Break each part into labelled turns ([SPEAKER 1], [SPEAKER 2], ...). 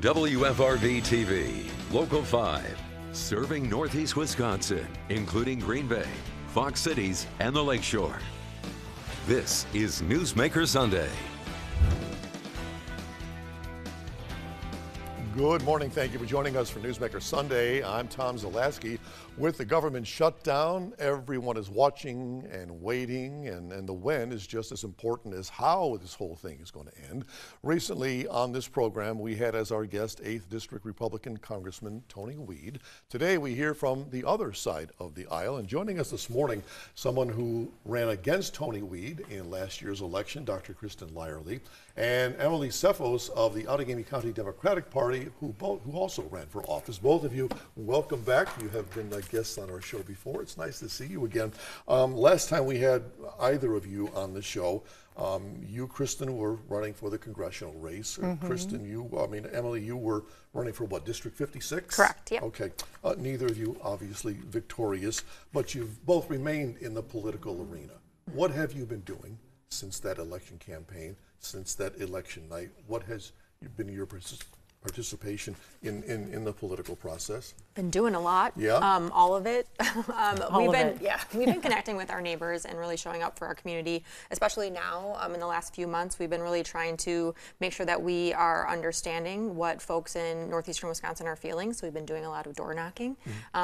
[SPEAKER 1] From WFRV TV, Local 5, serving Northeast Wisconsin, including Green Bay, Fox Cities, and the Lakeshore. This is Newsmaker Sunday.
[SPEAKER 2] Good morning. Thank you for joining us for Newsmaker Sunday. I'm Tom Zalaski. With the government shutdown, everyone is watching and waiting, and the when is just as important as how this whole thing is going to end. Recently on this program, we had as our guest 8th District Republican Congressman Tony Weed. Today we hear from the other side of the aisle, and joining us this morning, someone who ran against Tony Weed in last year's election, Dr. Kristin Lyerly, and Emily Tseffos of the Outagamie County Democratic Party, who also ran for office. Both of you, welcome back. You have been guests on our show before. It's nice to see you again. Last time we had either of you on the show, you, Kristin, were running for the congressional race. Kristin, Emily, you were running for what, District 56?
[SPEAKER 3] Correct, yeah.
[SPEAKER 2] Okay. Neither of you obviously victorious, but you've both remained in the political arena. What have you been doing since that election campaign, since that election night? What has been your participation in the political process?
[SPEAKER 3] Been doing a lot.
[SPEAKER 2] Yeah.
[SPEAKER 3] All of it. We've been connecting with our neighbors and really showing up for our community, especially now in the last few months. We've been really trying to make sure that we are understanding what folks in northeastern Wisconsin are feeling. So we've been doing a lot of door knocking.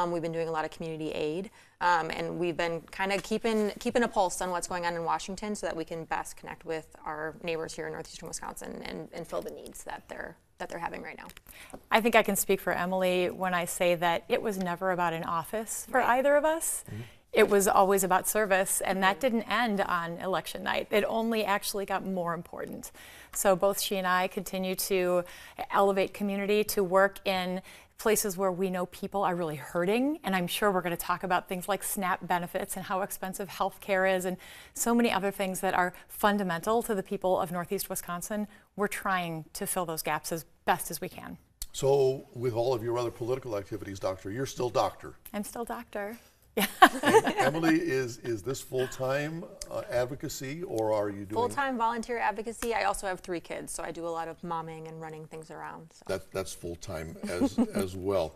[SPEAKER 3] We've been doing a lot of community aid. And we've been kind of keeping a pulse on what's going on in Washington so that we can best connect with our neighbors here in northeastern Wisconsin and fill the needs that they're having right now.
[SPEAKER 4] I think I can speak for Emily when I say that it was never about an office for either of us. It was always about service, and that didn't end on election night. It only actually got more important. So both she and I continue to elevate community, to work in places where we know people are really hurting, and I'm sure we're going to talk about things like SNAP benefits and how expensive health care is and so many other things that are fundamental to the people of Northeast Wisconsin. We're trying to fill those gaps as best as we can.
[SPEAKER 2] So with all of your other political activities, Doctor, you're still doctor.
[SPEAKER 4] I'm still doctor. Yeah.
[SPEAKER 2] Emily, is this full-time advocacy, or are you doing
[SPEAKER 3] full-time volunteer advocacy? I also have 3 kids, so I do a lot of momming and running things around. So.
[SPEAKER 2] That's full-time as well.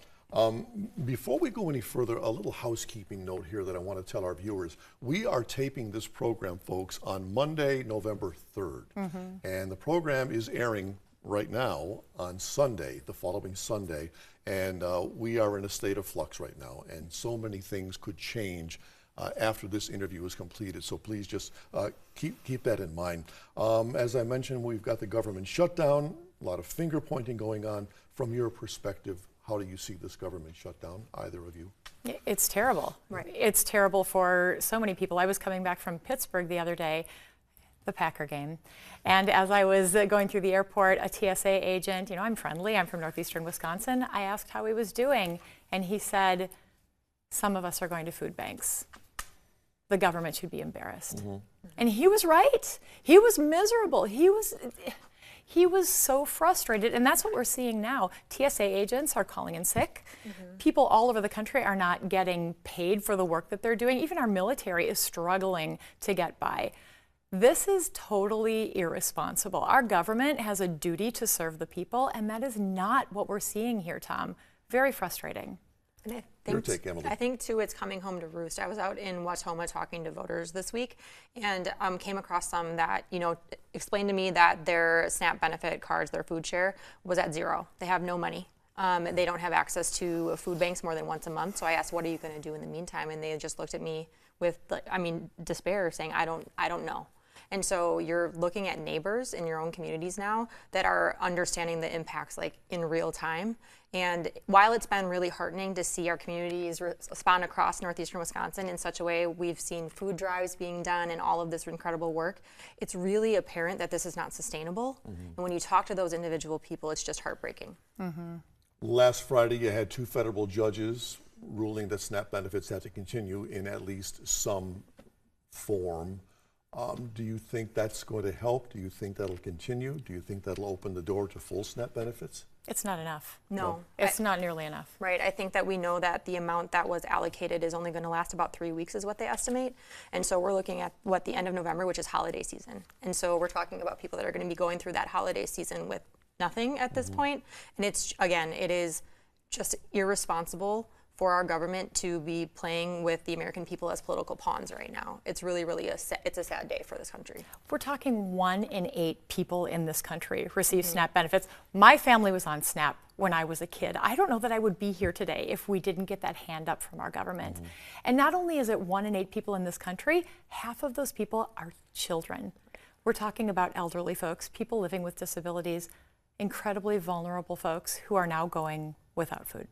[SPEAKER 2] Before we go any further, a little housekeeping note here that I want to tell our viewers. We are taping this program, folks, on Monday, November 3rd, and the program is airing right now on Sunday, the following Sunday, and we are in a state of flux right now, and so many things could change after this interview is completed, so please just keep that in mind. As I mentioned, we've got the government shutdown, a lot of finger pointing going on. From your perspective, how do you see this government shutdown, either of you?
[SPEAKER 4] It's terrible. Right. It's terrible for so many people. I was coming back from Pittsburgh the other day, the Packer game. And as I was going through the airport, a TSA agent, I'm friendly, I'm from northeastern Wisconsin, I asked how he was doing, and he said, some of us are going to food banks. The government should be embarrassed. And he was right. He was miserable. He was so frustrated, and that's what we're seeing now. TSA agents are calling in sick. People all over the country are not getting paid for the work that they're doing. Even our military is struggling to get by. This is totally irresponsible. Our government has a duty to serve the people, and that is not what we're seeing here, Tom. Very frustrating.
[SPEAKER 3] And
[SPEAKER 2] Your take, Emily.
[SPEAKER 3] I think, too, it's coming home to roost. I was out in Watoma talking to voters this week and came across some that, explained to me that their SNAP benefit cards, their food share, was at 0. They have no money. They don't have access to food banks more than once a month. So I asked, what are you going to do in the meantime? And they just looked at me with, despair, saying, I don't know. And so you're looking at neighbors in your own communities now that are understanding the impacts in real time. And while it's been really heartening to see our communities respond across northeastern Wisconsin in such a way, we've seen food drives being done and all of this incredible work, it's really apparent that this is not sustainable. And when you talk to those individual people, it's just heartbreaking.
[SPEAKER 2] Last Friday, you had 2 federal judges ruling that SNAP benefits had to continue in at least some form. Do you think that's going to help? Do you think that'll continue? Do you think that'll open the door to full SNAP benefits?
[SPEAKER 4] It's not enough.
[SPEAKER 3] No.
[SPEAKER 4] It's not nearly enough.
[SPEAKER 3] Right. I think that we know that the amount that was allocated is only going to last about 3 weeks is what they estimate. And so we're looking at the end of November, which is holiday season. And so we're talking about people that are going to be going through that holiday season with nothing at this point. And it's, again, it is just irresponsible for our government to be playing with the American people as political pawns right now. It's really, really it's a sad day for this country.
[SPEAKER 4] We're talking 1 in 8 people in this country receive SNAP benefits. My family was on SNAP when I was a kid. I don't know that I would be here today if we didn't get that hand up from our government. And not only is it 1 in 8 people in this country, half of those people are children. We're talking about elderly folks, people living with disabilities, incredibly vulnerable folks who are now going without food.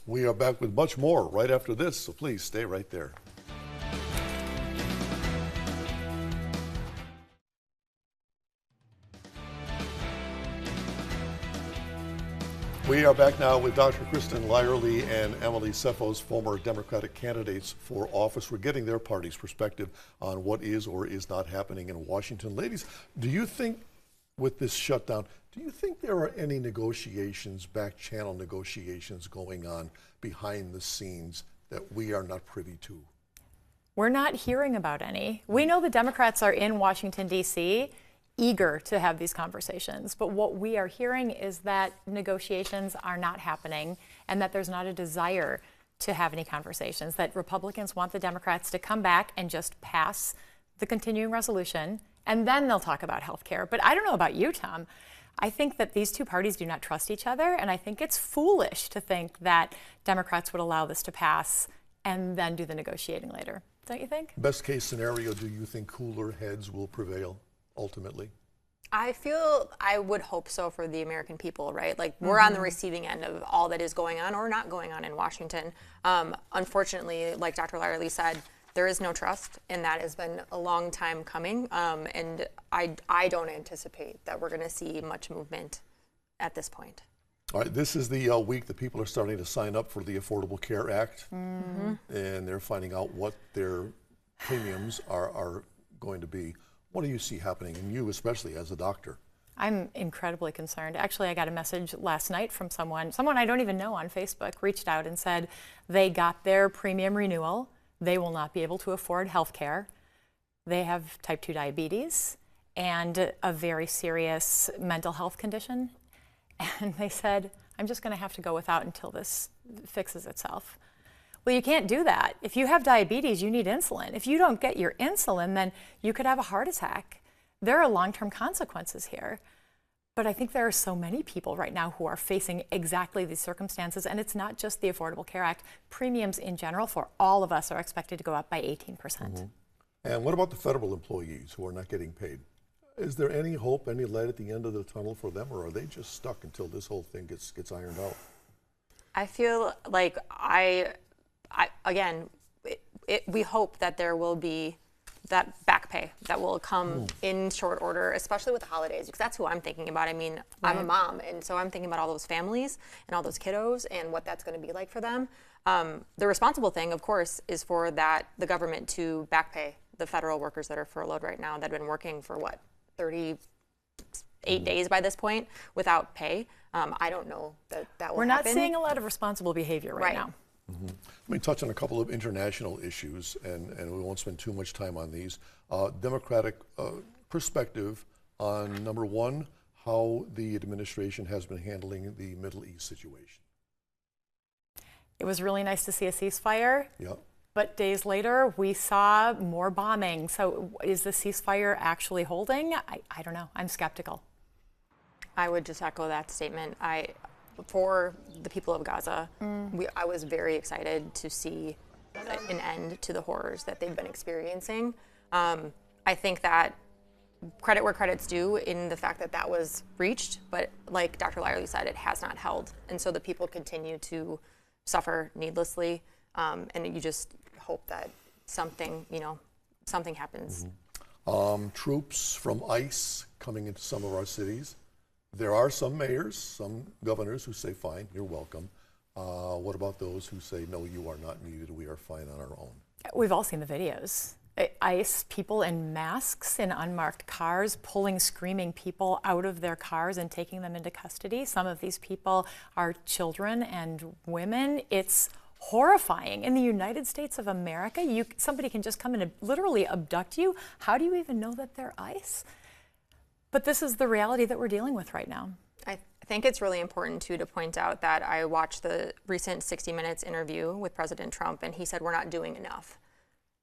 [SPEAKER 2] We are back with much more right after this, so please stay right there. We are back now with Dr. Kristin Lyerly and Emily Tseffos, former Democratic candidates for office. We're getting their party's perspective on what is or is not happening in Washington. Ladies, do you think with this shutdown, do you think there are any negotiations, back channel negotiations going on behind the scenes that we are not privy to?
[SPEAKER 4] We're not hearing about any. We know the Democrats are in Washington, D.C., eager to have these conversations. But what we are hearing is that negotiations are not happening and that there's not a desire to have any conversations, that Republicans want the Democrats to come back and just pass the continuing resolution, and then they'll talk about health care. But I don't know about you, Tom. I think that these two parties do not trust each other, and I think it's foolish to think that Democrats would allow this to pass and then do the negotiating later. Don't you think?
[SPEAKER 2] Best case scenario, do you think cooler heads will prevail ultimately?
[SPEAKER 3] I would hope so for the American people, right? Like, we're on the receiving end of all that is going on or not going on in Washington. Unfortunately, like Dr. Lyerly said, there is no trust, and that has been a long time coming. And I don't anticipate that we're going to see much movement at this point.
[SPEAKER 2] All right, this is the week that people are starting to sign up for the Affordable Care Act, and they're finding out what their premiums are going to be. What do you see happening, and you especially as a doctor?
[SPEAKER 4] I'm incredibly concerned. Actually, I got a message last night from someone I don't even know on Facebook, reached out and said they got their premium renewal. They will not be able to afford health care. They have type 2 diabetes and a very serious mental health condition. And they said, I'm just going to have to go without until this fixes itself. Well, you can't do that. If you have diabetes, you need insulin. If you don't get your insulin, then you could have a heart attack. There are long-term consequences here. But I think there are so many people right now who are facing exactly these circumstances, and it's not just the Affordable Care Act. Premiums in general for all of us are expected to go up by 18%.
[SPEAKER 2] And what about the federal employees who are not getting paid? Is there any hope, any light at the end of the tunnel for them, or are they just stuck until this whole thing gets ironed out?
[SPEAKER 3] I feel like we hope that there will be that back pay that will come in short order, especially with the holidays, because that's who I'm thinking about. I mean, I'm a mom, and so I'm thinking about all those families and all those kiddos and what that's going to be like for them. The responsible thing, of course, is for the government to back pay the federal workers that are furloughed right now that have been working for 38 days by this point without pay. I don't know that will happen.
[SPEAKER 4] We're not seeing a lot of responsible behavior right now.
[SPEAKER 2] Let me touch on a couple of international issues, and we won't spend too much time on these. Democratic perspective on, number one, how the administration has been handling the Middle East situation.
[SPEAKER 4] It was really nice to see a ceasefire.
[SPEAKER 2] Yeah.
[SPEAKER 4] But days later, we saw more bombing. So is the ceasefire actually holding? I don't know. I'm skeptical.
[SPEAKER 3] I would just echo that statement. For the people of Gaza, I was very excited to see an end to the horrors that they've been experiencing. I think that credit where credit's due in the fact that that was reached, but like Dr. Lyerly said, it has not held. And so the people continue to suffer needlessly. And you just hope that something happens.
[SPEAKER 2] Troops from ICE coming into some of our cities. There are some mayors, some governors who say, fine, you're welcome. What about those who say, no, you are not needed, we are fine on our own?
[SPEAKER 4] We've all seen the videos. ICE people in masks in unmarked cars, pulling screaming people out of their cars and taking them into custody. Some of these people are children and women. It's horrifying. In the United States of America, somebody can just come in and literally abduct you. How do you even know that they're ICE? But this is the reality that we're dealing with right now.
[SPEAKER 3] I think it's really important too to point out that I watched the recent 60 Minutes interview with President Trump, and he said we're not doing enough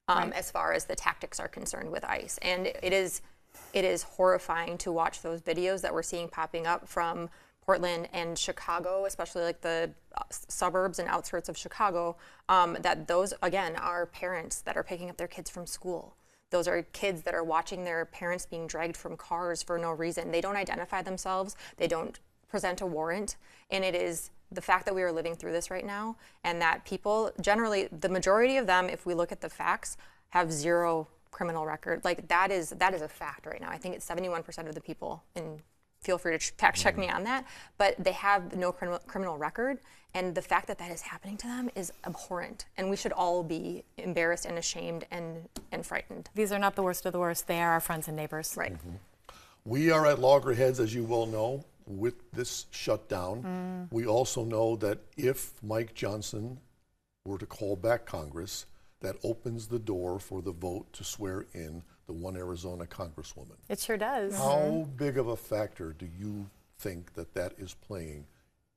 [SPEAKER 3] as far as the tactics are concerned with ICE. And it is horrifying to watch those videos that we're seeing popping up from Portland and Chicago, especially like the suburbs and outskirts of Chicago, that those, again, are parents that are picking up their kids from school. Those are kids that are watching their parents being dragged from cars for no reason. They don't identify themselves. They don't present a warrant. And it is the fact that we are living through this right now, and that people, generally, the majority of them, if we look at the facts, have zero criminal record. Like that is a fact right now. I think it's 71% of the people, and feel free to fact check me on that, but they have no criminal record, and the fact that that is happening to them is abhorrent, and we should all be embarrassed and ashamed and frightened.
[SPEAKER 4] These are not the worst of the worst. They are our friends and neighbors.
[SPEAKER 3] Right.
[SPEAKER 2] We are at loggerheads, as you well know, with this shutdown. We also know that if Mike Johnson were to call back Congress, that opens the door for the vote to swear in the one Arizona Congresswoman.
[SPEAKER 4] It sure does.
[SPEAKER 2] How big of a factor do you think that that is playing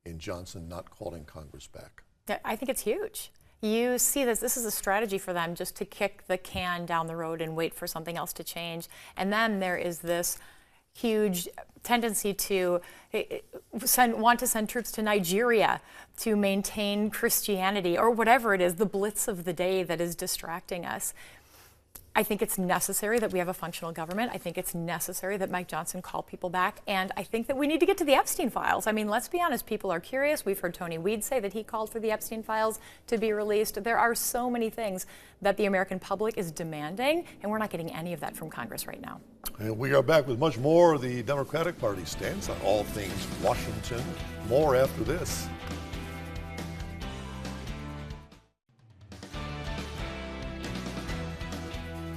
[SPEAKER 2] in Johnson not calling Congress back?
[SPEAKER 4] Yeah, I think it's huge. You see this is a strategy for them, just to kick the can down the road and wait for something else to change. And then there is this huge tendency to want to send troops to Nigeria to maintain Christianity, or whatever it is, the blitz of the day that is distracting us. I think it's necessary that we have a functional government. I think it's necessary that Mike Johnson call people back. And I think that we need to get to the Epstein files. I mean, let's be honest, people are curious. We've heard Tony Weed say that he called for the Epstein files to be released. There are so many things that the American public is demanding, and we're not getting any of that from Congress right now.
[SPEAKER 2] And we are back with much more of the Democratic Party stance on all things Washington. More after this.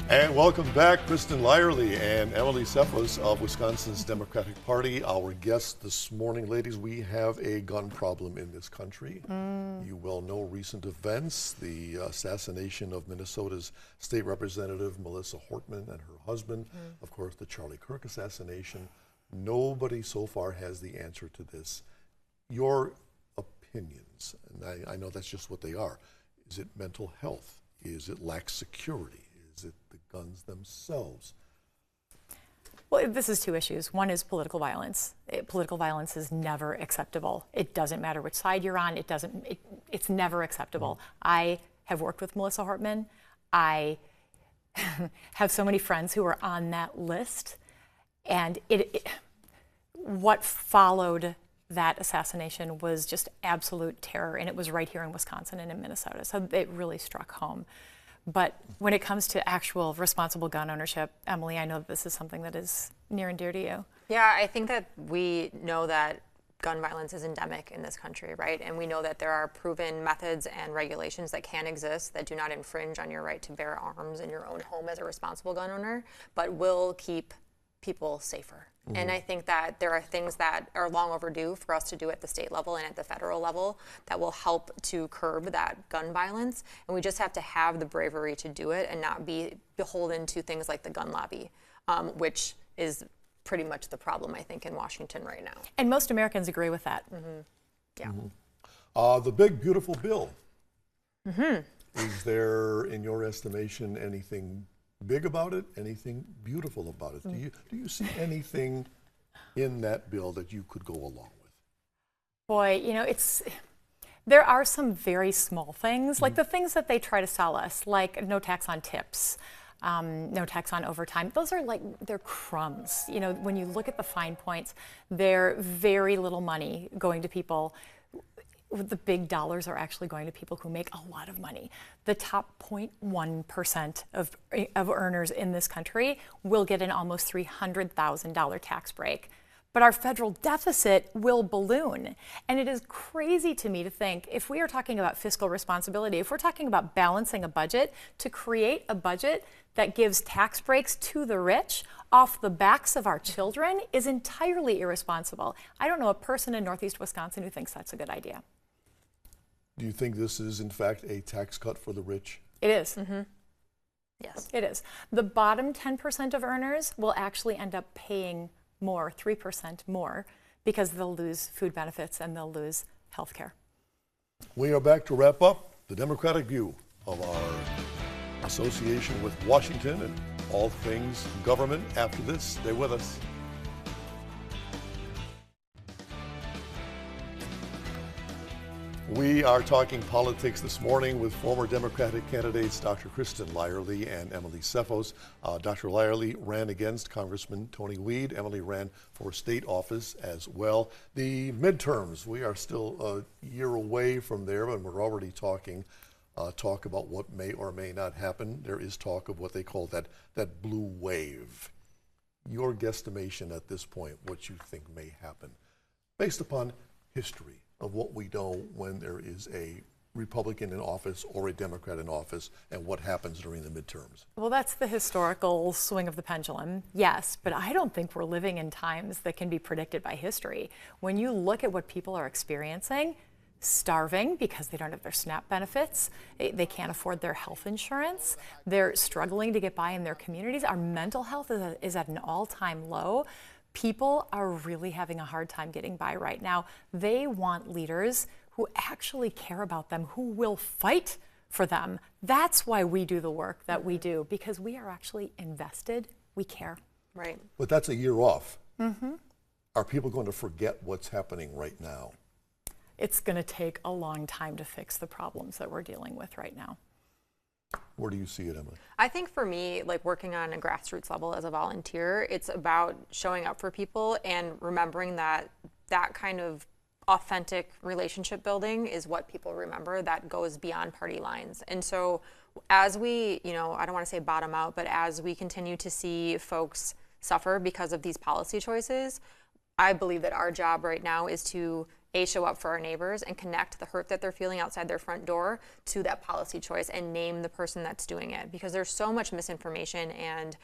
[SPEAKER 2] And welcome back, Kristin Lyerly and Emily Tseffos of Wisconsin's Democratic Party. Our guests this morning, ladies, we have a gun problem in this country. You well know recent events, the assassination of Minnesota's State Representative Melissa Hortman and her husband, of course, the Charlie Kirk assassination. Nobody so far has the answer to this. Your opinions, and I know that's just what they are. Is it mental health? Is it lack security? Is it the guns themselves?
[SPEAKER 4] Well, this is two issues. One is political violence. Political violence is never acceptable. It doesn't matter which side you're on. It's never acceptable. I have worked with Melissa Hortman. I have so many friends who are on that list. And what followed that assassination was just absolute terror. And it was right here in Wisconsin and in Minnesota. So it really struck home. But when it comes to actual responsible gun ownership, Emily, I know that this is something that is near and dear to you.
[SPEAKER 3] Yeah, I think that we know that gun violence is endemic in this country, right? And we know that there are proven methods and regulations that can exist that do not infringe on your right to bear arms in your own home as a responsible gun owner, but will keep people safer. And I think that there are things that are long overdue for us to do at the state level and at the federal level that will help to curb that gun violence. And we just have to have the bravery to do it and not be beholden to things like the gun lobby, which is pretty much the problem, I think, in Washington right now.
[SPEAKER 4] And most Americans agree with that.
[SPEAKER 3] Yeah.
[SPEAKER 2] The big, beautiful bill. Is there, in your estimation, anything big about it, anything beautiful about it? Do you see anything in that bill that you could go along with?
[SPEAKER 4] Boy, you know, there are some very small things, like the things that they try to sell us, like no tax on tips, no tax on overtime. Those are they're crumbs. You know, when you look at the fine points, they're very little money going to people. The big dollars are actually going to people who make a lot of money. The top 0.1% of earners in this country will get an almost $300,000 tax break. But our federal deficit will balloon. And it is crazy to me to think, if we are talking about fiscal responsibility, if we're talking about balancing a budget, to create a budget that gives tax breaks to the rich off the backs of our children is entirely irresponsible. I don't know a person in Northeast Wisconsin who thinks that's a good idea.
[SPEAKER 2] Do you think this is, in fact, a tax cut for the rich?
[SPEAKER 4] It is.
[SPEAKER 3] Yes.
[SPEAKER 4] It is. The bottom 10% of earners will actually end up paying more, 3% more, because they'll lose food benefits and they'll lose health care.
[SPEAKER 2] We are back to wrap up the Democratic view of our association with Washington and all things government. After this, stay with us. We are talking politics this morning with former Democratic candidates Dr. Kristin Lyerly and Emily Tseffos. Dr. Lyerly ran against Congressman Tony Weed. Emily ran for state office as well. The midterms, we are still a year away from there, and we're already talk about what may or may not happen. There is talk of what they call that blue wave. Your guesstimation at this point, what you think may happen, based upon history of what we know when there is a Republican in office or a Democrat in office and what happens during the midterms.
[SPEAKER 4] Well, that's the historical swing of the pendulum, yes, but I don't think we're living in times that can be predicted by history. When you look at what people are experiencing, starving because they don't have their SNAP benefits, they can't afford their health insurance, they're struggling to get by in their communities, our mental health is at an all-time low. People are really having a hard time getting by right now. They want leaders who actually care about them, who will fight for them. That's why we do the work that we do, because we are actually invested. We care.
[SPEAKER 3] Right.
[SPEAKER 2] But that's a year off. Are people going to forget what's happening right now?
[SPEAKER 4] It's going to take a long time to fix the problems that we're dealing with right now.
[SPEAKER 2] Where do you see it, Emily?
[SPEAKER 3] I think for me, like working on a grassroots level as a volunteer, it's about showing up for people and remembering that that kind of authentic relationship building is what people remember, that goes beyond party lines. And so as we, I don't want to say bottom out, but as we continue to see folks suffer because of these policy choices, I believe that our job right now is to show up for our neighbors and connect the hurt that they're feeling outside their front door to that policy choice and name the person that's doing it. Because there's so much misinformation and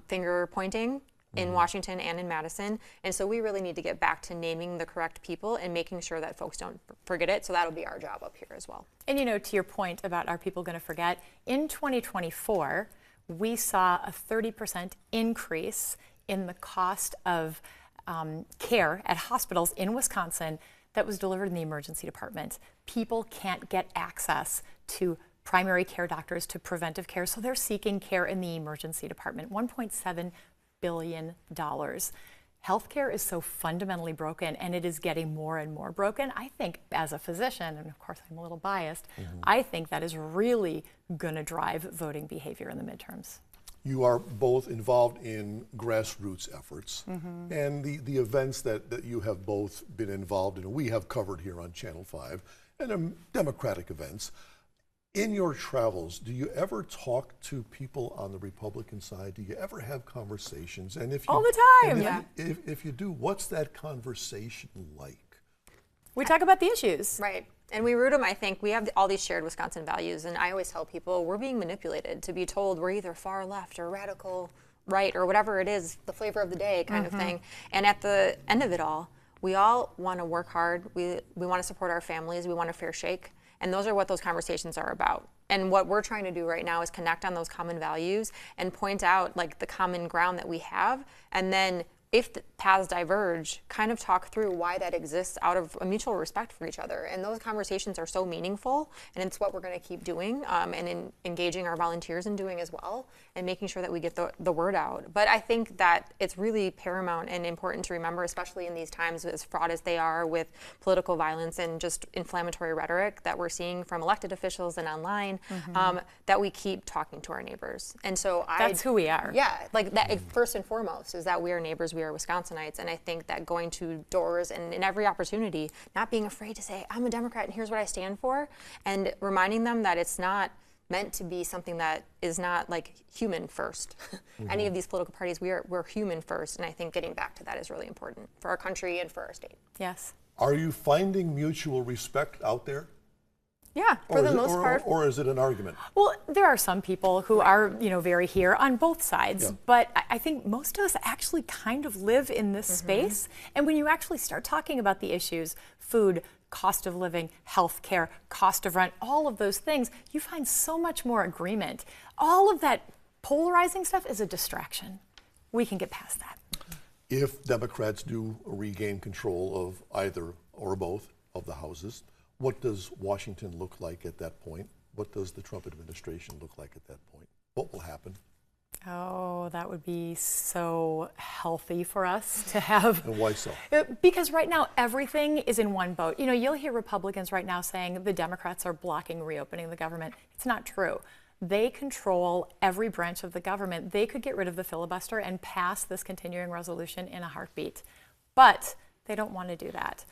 [SPEAKER 3] finger pointing in Washington and in Madison. And so we really need to get back to naming the correct people and making sure that folks don't forget it. So that'll be our job up here as well.
[SPEAKER 4] And to your point about are people going to forget, in 2024, we saw a 30% increase in the cost of care at hospitals in Wisconsin that was delivered in the emergency department. People can't get access to primary care doctors, to preventive care, so they're seeking care in the emergency department. $1.7 billion. Healthcare is so fundamentally broken, and it is getting more and more broken. I think as a physician, and of course I'm a little biased, I think that is really going to drive voting behavior in the midterms.
[SPEAKER 2] You are both involved in grassroots efforts and the events that you have both been involved in, we have covered here on Channel 5, and Democratic events. In your travels, do you ever talk to people on the Republican side? Do you ever have conversations? And if you,
[SPEAKER 4] all the time.
[SPEAKER 2] If you do, what's that conversation like?
[SPEAKER 4] We talk about the issues.
[SPEAKER 3] Right. And we root them, I think. We have all these shared Wisconsin values, and I always tell people we're being manipulated to be told we're either far left or radical right or whatever it is, the flavor of the day kind of thing. And at the end of it all, we all want to work hard. We want to support our families. We want a fair shake. And those are what those conversations are about. And what we're trying to do right now is connect on those common values and point out like the common ground that we have, and then if the paths diverge, kind of talk through why that exists out of a mutual respect for each other. And those conversations are so meaningful, and it's what we're going to keep doing and in engaging our volunteers in doing as well, and making sure that we get the word out. But I think that it's really paramount and important to remember, especially in these times as fraught as they are with political violence and just inflammatory rhetoric that we're seeing from elected officials and online, that we keep talking to our neighbors. And so
[SPEAKER 4] that's who we are.
[SPEAKER 3] Yeah, like that first and foremost is that we are neighbors. We are Wisconsinites, and I think that going to doors and in every opportunity, not being afraid to say, I'm a Democrat and here's what I stand for, and reminding them that it's not meant to be something that is not like human first. Any of these political parties, we're human first, and I think getting back to that is really important for our country and for our state.
[SPEAKER 4] Yes.
[SPEAKER 2] Are you finding mutual respect out there?
[SPEAKER 3] Yeah, for the most part.
[SPEAKER 2] Or is it an argument?
[SPEAKER 4] Well, there are some people who are, very here on both sides, but I think most of us actually kind of live in this space. And when you actually start talking about the issues, food, cost of living, health care, cost of rent, all of those things, you find so much more agreement. All of that polarizing stuff is a distraction. We can get past that.
[SPEAKER 2] If Democrats do regain control of either or both of the houses, what does Washington look like at that point? What does the Trump administration look like at that point? What will happen?
[SPEAKER 4] Oh, that would be so healthy for us to have.
[SPEAKER 2] And why so?
[SPEAKER 4] Because right now everything is in one boat. You know, you'll hear Republicans right now saying the Democrats are blocking reopening the government. It's not true. They control every branch of the government. They could get rid of the filibuster and pass this continuing resolution in a heartbeat. But they don't want to do that.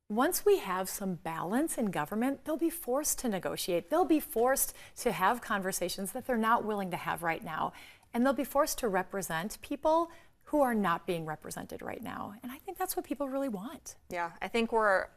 [SPEAKER 4] Once we have some balance in government, they'll be forced to negotiate. They'll be forced to have conversations that they're not willing to have right now. And they'll be forced to represent people who are not being represented right now. And I think that's what people really want.
[SPEAKER 3] Yeah, I think for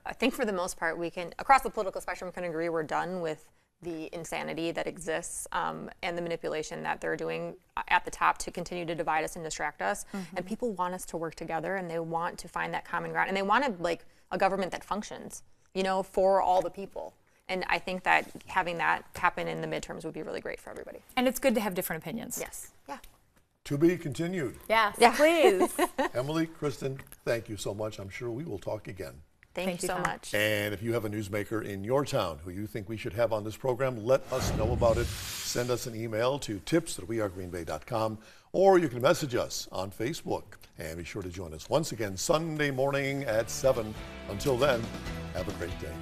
[SPEAKER 3] the most part, we can, across the political spectrum, can agree we're done with the insanity that exists and the manipulation that they're doing at the top to continue to divide us and distract us. And people want us to work together, and they want to find that common ground, and they want to, like, a government that functions, you know, for all the people. And I think that having that happen in the midterms would be really great for everybody.
[SPEAKER 4] And it's good to have different opinions.
[SPEAKER 3] Yes. Yeah.
[SPEAKER 2] To be continued.
[SPEAKER 4] Yes,
[SPEAKER 3] Yeah.
[SPEAKER 4] please.
[SPEAKER 2] Emily, Kristin, thank you so much. I'm sure we will talk again.
[SPEAKER 3] Thank you so
[SPEAKER 4] Tom.
[SPEAKER 3] much.
[SPEAKER 2] And if you have a newsmaker in your town who you think we should have on this program, let us know about it. Send us an email to tips@wearegreenbay.com, or you can message us on Facebook. And be sure to join us once again Sunday morning at 7. Until then, have a great day.